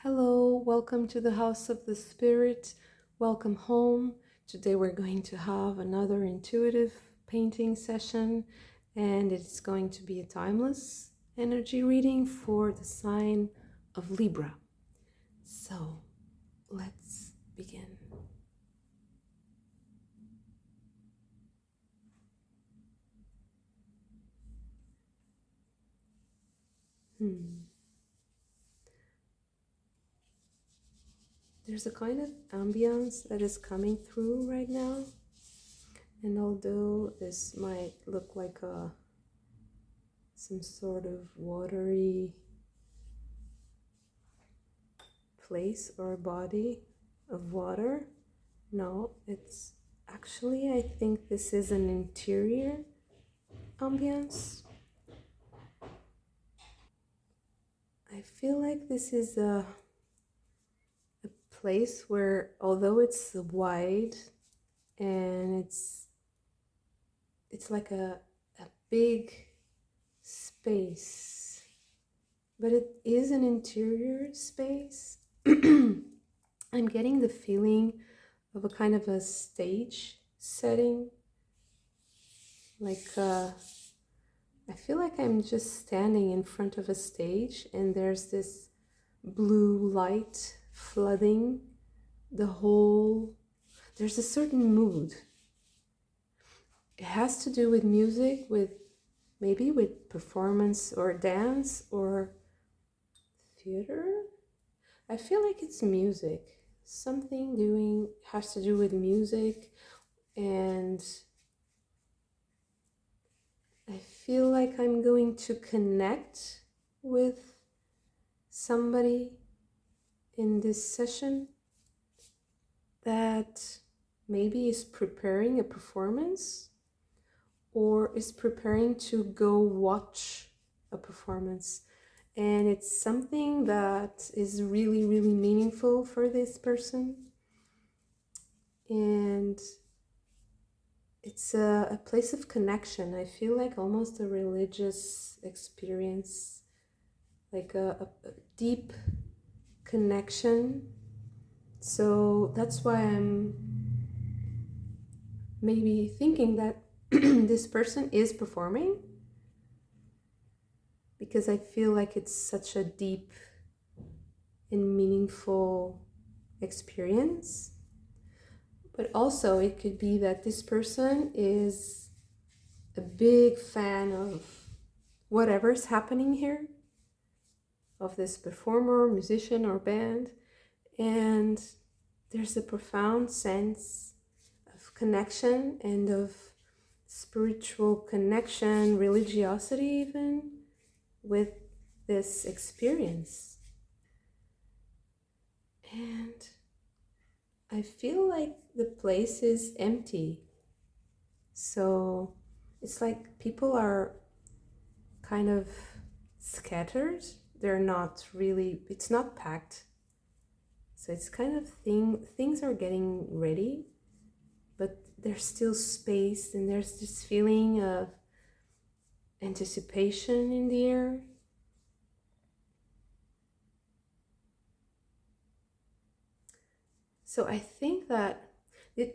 Hello, welcome to the House of the Spirit. Welcome home. Today we're going to have another intuitive painting session, and it's going to be a timeless energy reading for the sign of Libra. So let's begin. There's a kind of ambience that is coming through right now, and although this might look like some sort of watery place or body of water, no, it's actually, I think this is an interior ambience. I feel like this is a place where, although it's wide and it's like a big space, but it is an interior space. I'm getting the feeling of a kind of a stage setting, like I feel like I'm just standing in front of a stage and there's this blue light flooding the whole. There's a certain mood. It has to do with music, with maybe with performance or dance or theater. I feel like it's music. Something has to do with music, and I feel like I'm going to connect with somebody in this session that maybe is preparing a performance or is preparing to go watch a performance. And it's something that is really, really meaningful for this person. And it's a place of connection. I feel like almost a religious experience, like a deep connection. So that's why I'm maybe thinking that this person is performing, because I feel like it's such a deep and meaningful experience. But also it could be that this person is a big fan of whatever's happening here, of this performer, musician, or band, and there's a profound sense of connection and of spiritual connection, religiosity even, with this experience. And I feel like the place is empty. So it's like people are kind of scattered. They're not really, it's not packed. So it's kind of things are getting ready, but there's still space, and there's this feeling of anticipation in the air. So I think that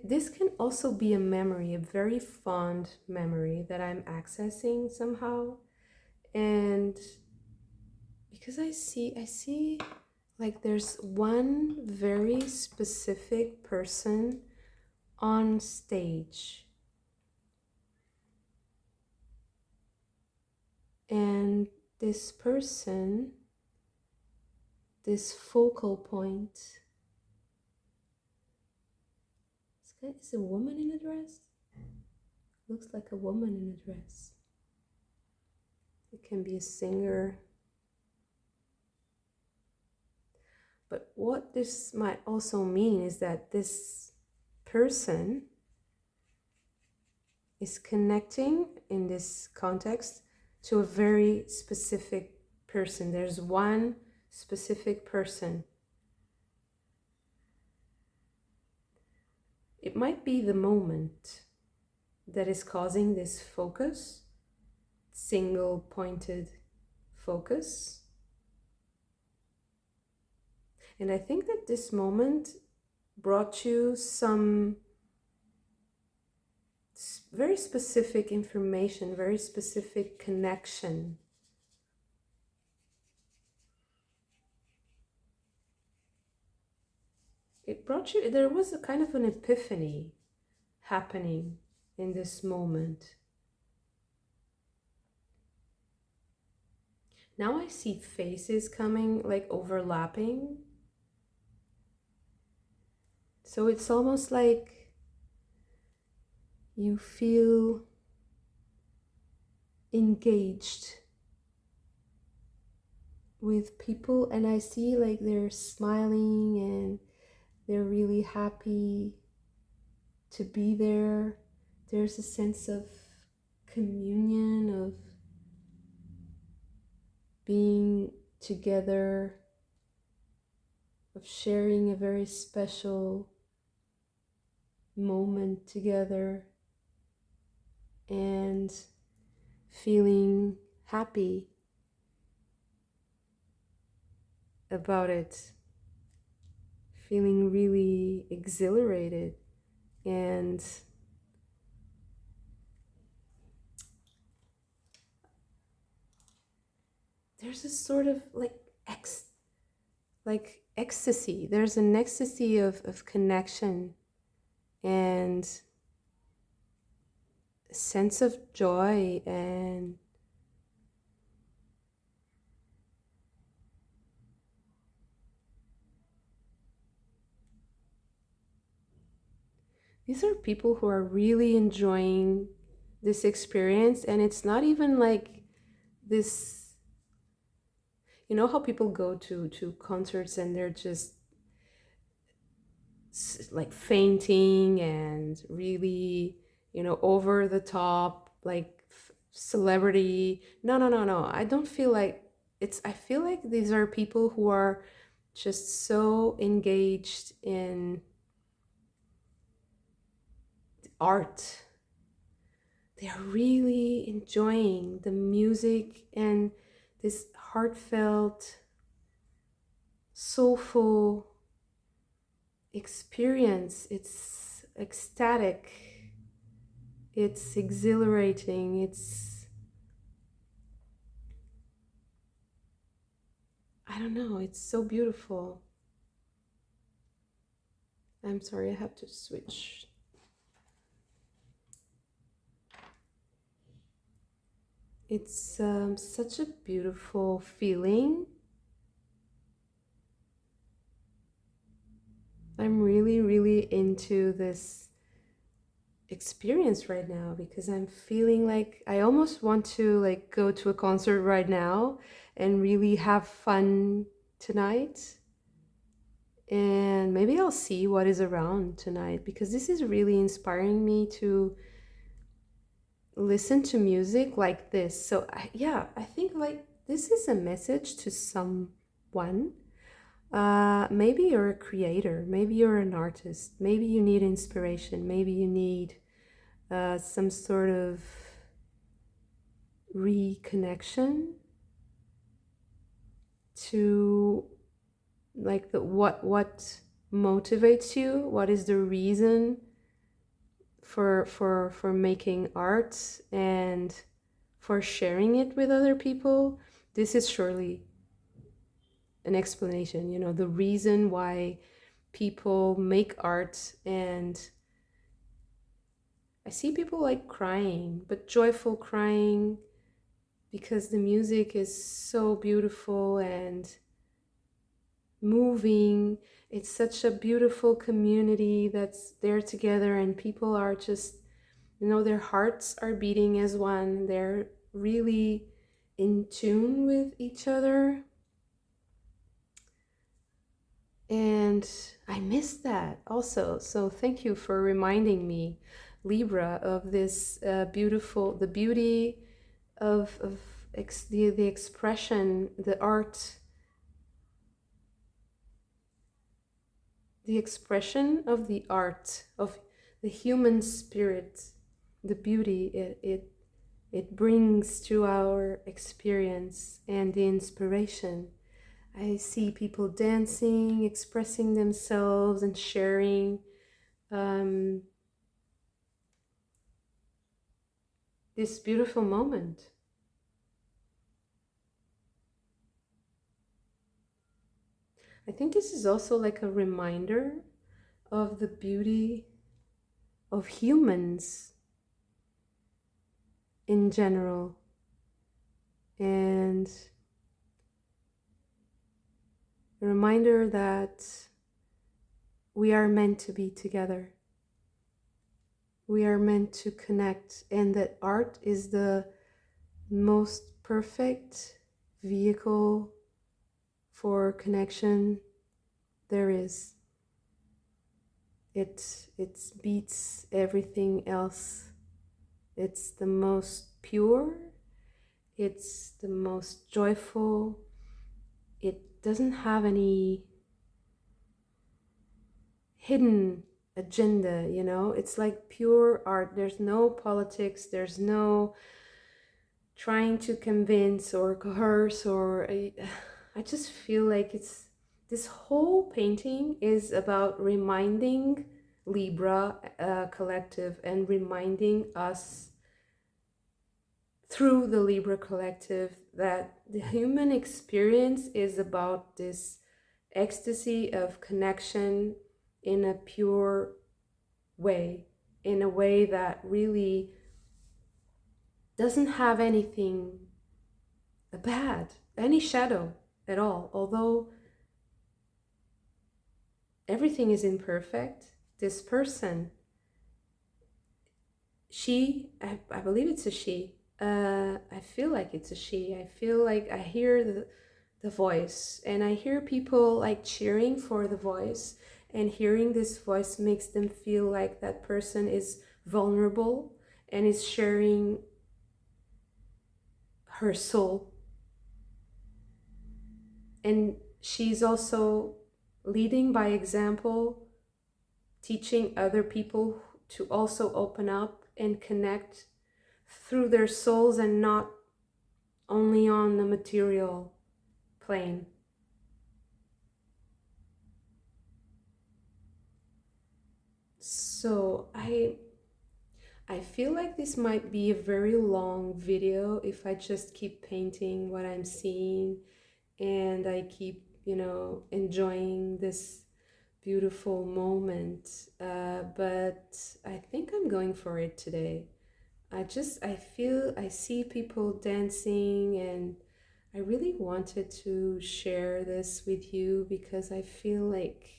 this can also be a memory, a very fond memory that I'm accessing somehow. And because I see like there's one very specific person on stage. And this person, this focal point, is a woman in a dress. Looks like a woman in a dress. It can be a singer. But what this might also mean is that this person is connecting in this context to a very specific person. There's one specific person. It might be the moment that is causing this focus, single pointed focus. And I think that this moment brought you some very specific information, very specific connection. It brought you, there was a kind of an epiphany happening in this moment. Now I see faces coming, like overlapping. So it's almost like you feel engaged with people, and I see like they're smiling and they're really happy to be there. There's a sense of communion, of being together, of sharing a very special moment together, and feeling happy about it, feeling really exhilarated. And there's a sort of like ecstasy. There's an ecstasy of connection and a sense of joy, and these are people who are really enjoying this experience. And it's not even like this, you know how people go to concerts and they're just like fainting and really, you know, over the top, like celebrity. No, no, no, no. I don't feel like it's, I feel like these are people who are just so engaged in art. They are really enjoying the music and this heartfelt, soulful experience. It's ecstatic, it's exhilarating, it's, I don't know, it's so beautiful. I'm sorry, I have to switch. It's such a beautiful feeling. I'm really, really into this experience right now because I'm feeling like I almost want to like go to a concert right now and really have fun tonight. And maybe I'll see what is around tonight, because this is really inspiring me to listen to music like this. So yeah, I think like this is a message to someone. Maybe you're a creator, maybe you're an artist, maybe you need inspiration, maybe you need some sort of reconnection to like the what motivates you, what is the reason for making art and for sharing it with other people. This is surely an explanation, you know, the reason why people make art. And I see people like crying, but joyful crying, because the music is so beautiful and moving. It's such a beautiful community that's there together, and people are just, you know, their hearts are beating as one. They're really in tune with each other. And I missed that also. So thank you for reminding me, Libra, of this beautiful, the beauty of the expression, the art, the expression of the art, of the human spirit, the beauty it brings to our experience, and the inspiration. I see people dancing, expressing themselves and sharing this beautiful moment. I think this is also like a reminder of the beauty of humans in general, and a reminder that we are meant to be together. We are meant to connect, and that art is the most perfect vehicle for connection there is. It beats everything else. It's the most pure, it's the most joyful. It doesn't have any hidden agenda, you know? It's like pure art. There's no politics, there's no trying to convince or coerce, or I just feel like it's this whole painting is about reminding Libra collective and reminding us through the Libra collective that the human experience is about this ecstasy of connection in a pure way, in a way that really doesn't have anything bad, any shadow at all. Although everything is imperfect, this person, she, I believe it's a she, I feel like it's a she. I feel like I hear the voice, and I hear people like cheering for the voice, and hearing this voice makes them feel like that person is vulnerable and is sharing her soul. And she's also leading by example, teaching other people to also open up and connect through their souls and not only on the material plane. So I feel like this might be a very long video if I just keep painting what I'm seeing and I keep, you know, enjoying this beautiful moment. But I think I'm going for it today. I see people dancing, and I really wanted to share this with you because I feel like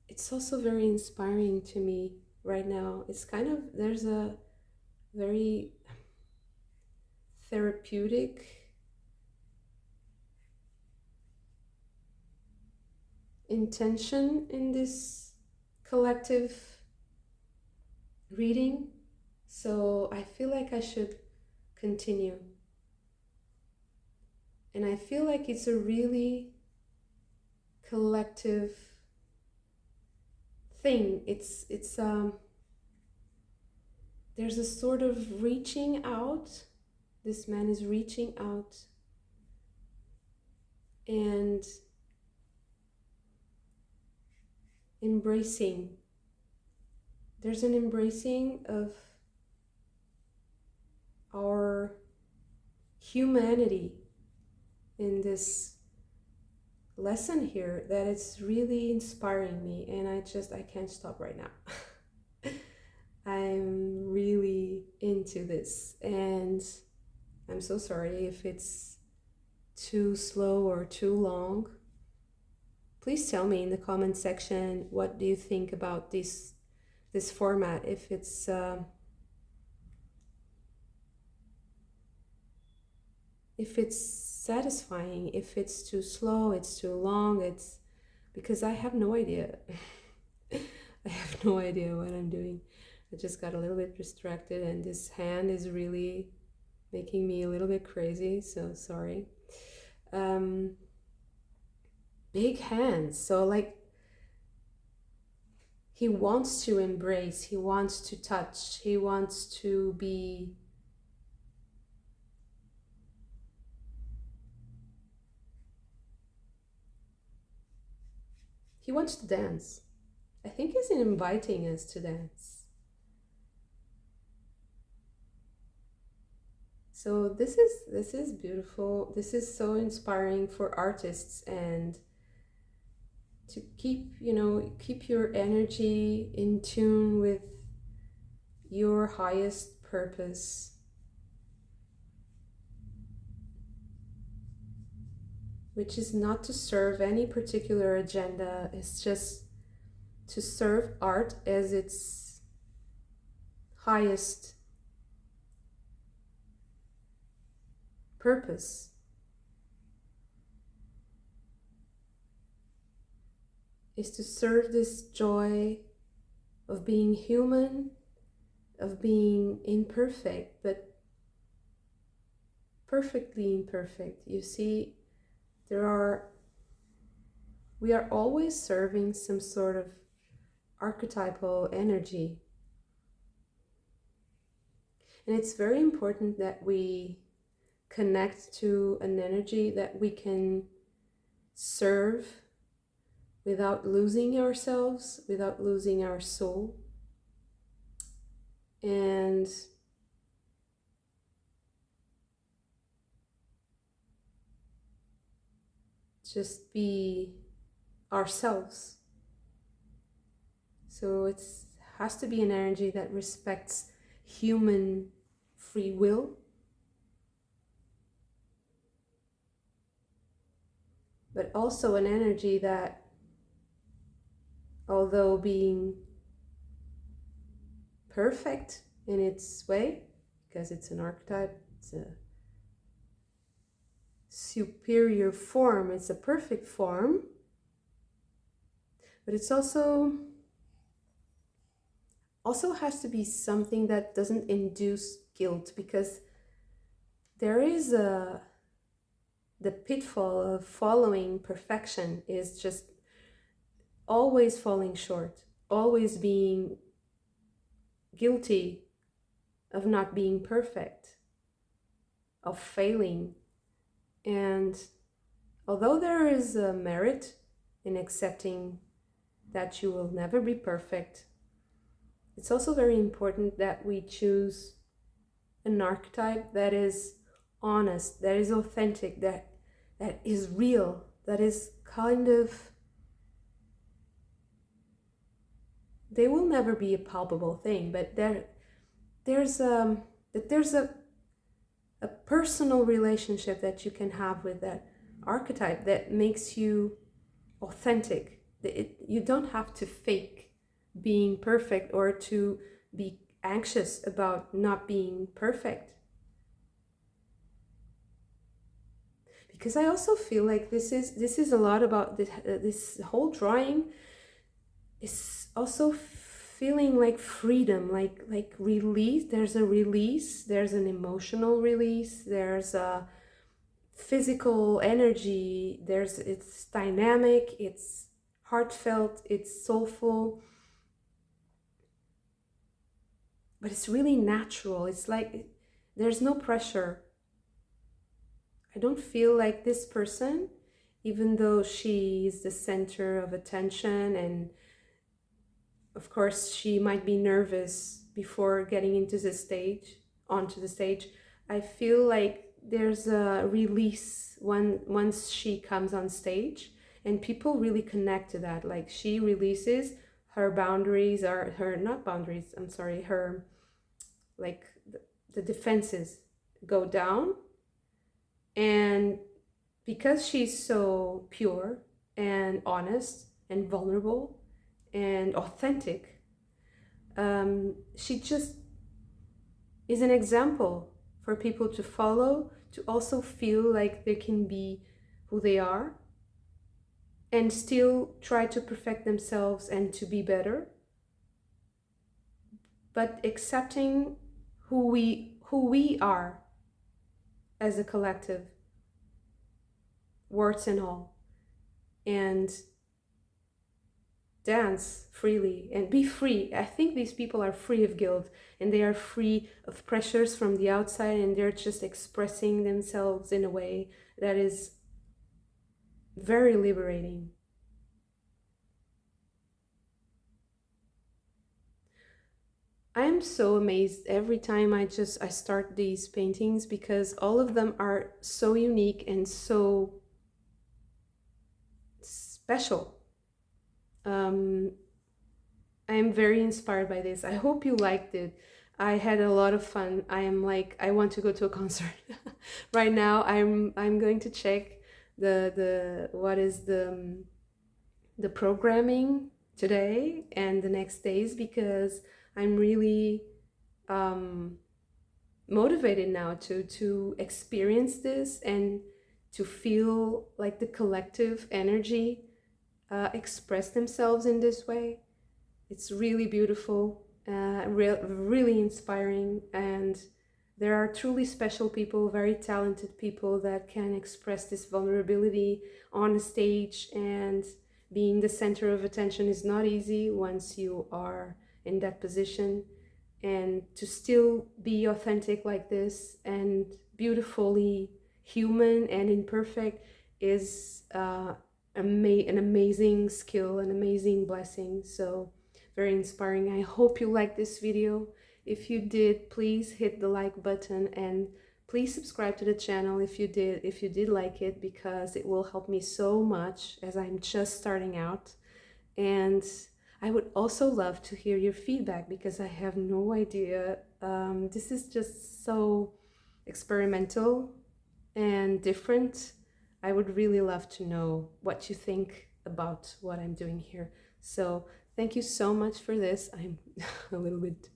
it's also very inspiring to me right now. It's kind of, there's a very therapeutic intention in this collective reading. So I feel like I should continue. And I feel like it's a really collective thing. There's a sort of reaching out. This man is reaching out and embracing. There's an embracing of our humanity in this lesson here that it's really inspiring me, and I can't stop right now. I'm really into this, and I'm so sorry if it's too slow or too long. Please tell me in the comment section, what do you think about this format? If it's satisfying, if it's too slow, it's too long, it's because I have no idea. I have no idea what I'm doing. I just got a little bit distracted, and this hand is really making me a little bit crazy, so sorry. Big hands, so like he wants to embrace, he wants to touch, he wants to be he wants to dance. I think he's inviting us to dance. So this is beautiful. This is so inspiring for artists, and to keep, keep your energy in tune with your highest purpose, which is not to serve any particular agenda. It's just to serve art as its highest purpose. Is to serve this joy of being human, of being imperfect, but perfectly imperfect. You see, we are always serving some sort of archetypal energy. And it's very important that we connect to an energy that we can serve without losing ourselves, without losing our soul. And just be ourselves. So it has to be an energy that respects human free will, but also an energy that, although being perfect in its way, because it's an archetype, it's a superior form, it's a perfect form, but it's also has to be something that doesn't induce guilt, because there is the pitfall of following perfection is just always falling short, always being guilty of not being perfect, of failing. And although there is a merit in accepting that you will never be perfect, it's also very important that we choose an archetype that is honest, that is authentic, that is real, that is kind of, they will never be a palpable thing, but there's a personal relationship that you can have with that archetype that makes you authentic. You don't have to fake being perfect or to be anxious about not being perfect. Because I also feel like this is a lot about this whole drawing is also feeling like freedom, like release. There's a release, there's an emotional release, there's a physical energy, it's dynamic, it's heartfelt, it's soulful, but it's really natural. It's like there's no pressure. I don't feel like this person, even though she is the center of attention, and of course she might be nervous before getting onto the stage, I feel like there's a release once she comes on stage, and people really connect to that. Like, she releases her boundaries, or her, not boundaries, I'm sorry, her, like, the defenses go down. And because she's so pure and honest and vulnerable and authentic, she just is an example for people to follow, to also feel like they can be who they are and still try to perfect themselves and to be better, but accepting who we are as a collective, warts and all, and dance freely and be free. I think these people are free of guilt, and they are free of pressures from the outside, and they're just expressing themselves in a way that is very liberating. I am so amazed every time I start these paintings, because all of them are so unique and so special. Um, I am very inspired by this. I hope you liked it. I had a lot of fun. I am like, I want to go to a concert. Right now I'm going to check the what is the programming today and the next days, because I'm really um motivated now to experience this and to feel like the collective energy express themselves in this way. It's really beautiful, really inspiring, and there are truly special people, very talented people that can express this vulnerability on the stage. And being the center of attention is not easy once you are in that position. And to still be authentic like this and beautifully human and imperfect is an amazing skill, an amazing blessing. So very inspiring. I hope you liked this video. If you did, please hit the like button, and please subscribe to the channel if you did like it, because it will help me so much as I'm just starting out. And I would also love to hear your feedback, because I have no idea. This is just so experimental and different. I would really love to know what you think about what I'm doing here. So thank you so much for this. I'm a little bit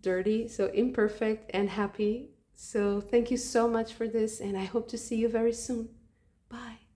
dirty, so imperfect and happy. So thank you so much for this, and I hope to see you very soon. Bye.